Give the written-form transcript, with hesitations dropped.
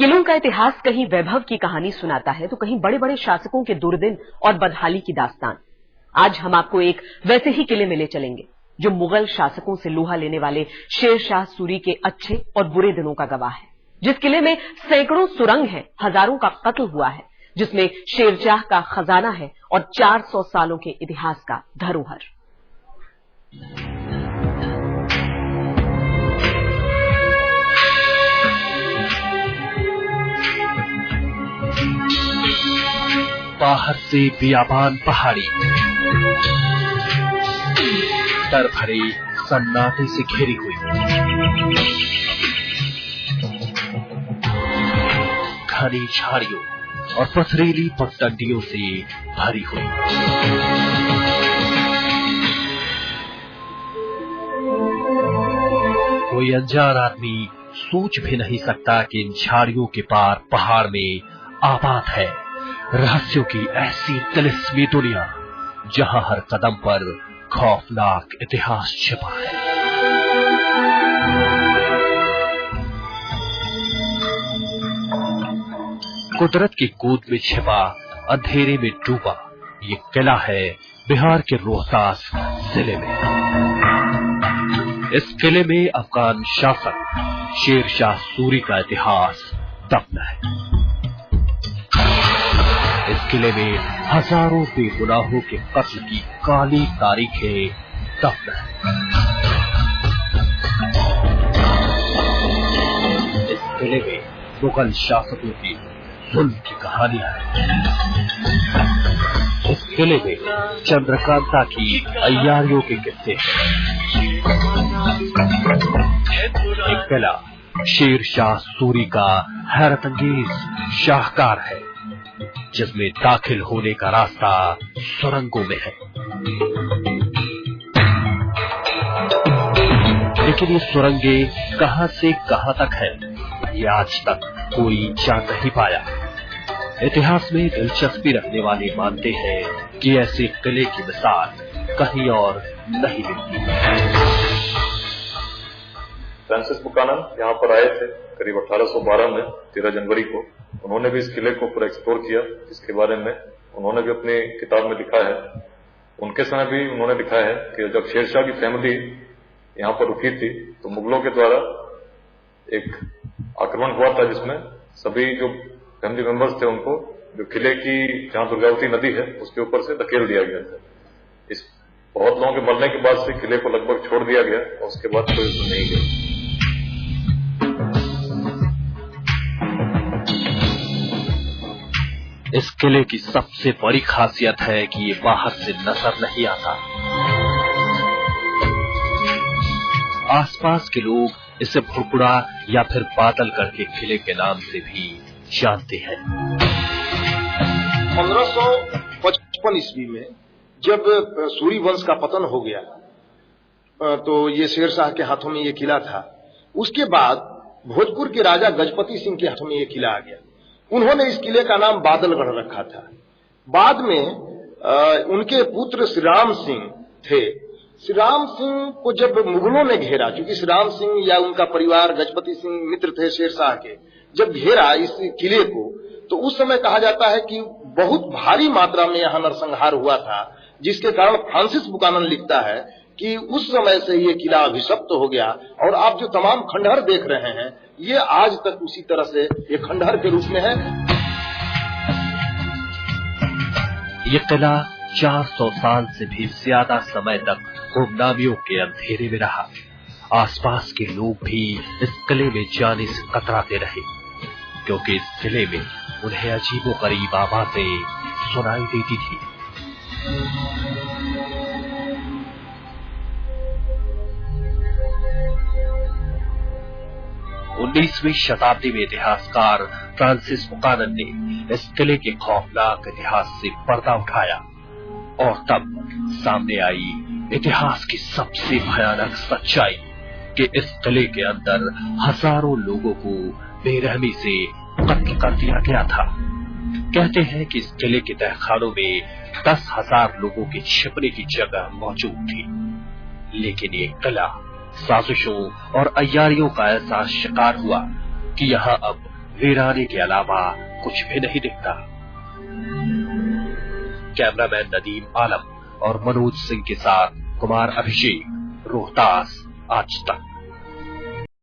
किलों का इतिहास कहीं वैभव की कहानी सुनाता है तो कहीं बड़े बड़े शासकों के दुर्दिन और बदहाली की दास्तान। आज हम आपको एक वैसे ही किले में ले चलेंगे जो मुगल शासकों से लोहा लेने वाले शेर शाह सूरी के अच्छे और बुरे दिनों का गवाह है। जिस किले में सैकड़ों सुरंग हैं, हजारों का कत्ल हुआ है, जिसमें शेरशाह का खजाना है और 400 सालों के इतिहास का धरोहर। बाहर से बियाबान पहाड़ी डर भरे सन्नाटे से घिरी हुई, घनी झाड़ियों और पथरीली पगडंडियों से भरी हुई। कोई अनजान आदमी सोच भी नहीं सकता कि इन झाड़ियों के पार पहाड़ में आबाद है रहस्यों की ऐसी तिलिस्मी दुनिया, जहां हर कदम पर खौफनाक इतिहास छिपा है। कुदरत की गोद में छिपा, अंधेरे में डूबा ये किला है बिहार के रोहतास जिले में। इस किले में अफगान शासक शेर शाह सूरी का इतिहास दफन है। इस किले में हजारों बेगुनाहों के कत्ल की काली तारीखें दफन है। इस किले में मुगल शासकों की जुल्म की कहानियां हैं। इस किले में चंद्रकांता की अय्यारियों के किस्से हैं। एक किला शेर शाह सूरी का हैरतअंगेज शाहकार है, जिसमें दाखिल होने का रास्ता सुरंगों में है। लेकिन ये सुरंगे कहां से कहां तक है, ये आज तक कोई जान नहीं पाया। इतिहास में दिलचस्पी रखने वाले मानते हैं कि ऐसे किले की मिसाल कहीं और नहीं मिलती। फ्रांसिस बुकानन यहाँ पर आए थे करीब 1812 में 13 जनवरी को। उन्होंने भी इस किले को पूरा एक्सप्लोर किया, जिसके बारे में उन्होंने भी अपनी किताब में लिखा है। उनके समय भी उन्होंने लिखा है कि जब शेरशाह की फैमिली यहाँ पर रुकी थी तो मुगलों के द्वारा एक आक्रमण हुआ था, जिसमें सभी जो फैमिली मेंबर्स थे उनको जो किले की जहां दुर्गावती नदी है उसके ऊपर से धकेल दिया गया था। इस बहुत लोगों के मरने के बाद से किले को लगभग छोड़ दिया गया और उसके बाद कोई उसमें नहीं गया। इस किले की सबसे बड़ी खासियत है कि ये बाहर से नजर नहीं आता। आसपास के लोग इसे भुरभुरा या फिर बादलगढ़ के किले के नाम से भी जानते हैं। 1555 ईस्वी में जब सूरी वंश का पतन हो गया तो ये शेरशाह के हाथों में ये किला था। उसके बाद भोजपुर के राजा गजपति सिंह के हाथों में ये किला आ गया। उन्होंने इस किले का नाम बादलगढ़ रखा था। बाद में उनके पुत्र श्री राम सिंह थे। श्री राम सिंह को जब मुगलों ने घेरा, क्योंकि श्री राम सिंह या उनका परिवार गजपति सिंह मित्र थे शेरशाह के, जब घेरा इस किले को तो उस समय कहा जाता है कि बहुत भारी मात्रा में यहाँ नरसंहार हुआ था, जिसके कारण फ्रांसिस बुकानन लिखता है कि उस समय से ये किला अभिशप्त हो गया। और आप जो तमाम खंडहर देख रहे हैं ये आज तक उसी तरह से ये खंडहर के रूप में है। ये किला 400 साल से भी ज्यादा समय तक गुमनामियों के अंधेरे में रहा। आसपास के लोग भी इस किले में जाने से कतराते रहे, क्योंकि इस किले में उन्हें अजीबोगरीब आवाजें सुनाई देती थी। उन्नीसवीं शताब्दी में इतिहासकार फ्रांसिस बुकानन ने इस किले के खौफनाक इतिहास से पर्दा उठाया और तब सामने आई इतिहास की सबसे भयानक सच्चाई कि इस किले के अंदर हजारों लोगों को बेरहमी से कत्ल कर दिया गया था। कहते हैं कि इस किले के तहखानों में 10,000 लोगों के छिपने की जगह मौजूद थी, लेकिन ये किला साजिशों और अय्यारियों का ऐसा शिकार हुआ कि यहाँ अब वीराने के अलावा कुछ भी नहीं दिखता। कैमरामैन नदीम आलम और मनोज सिंह के साथ कुमार अभिषेक, रोहतास, आज तक।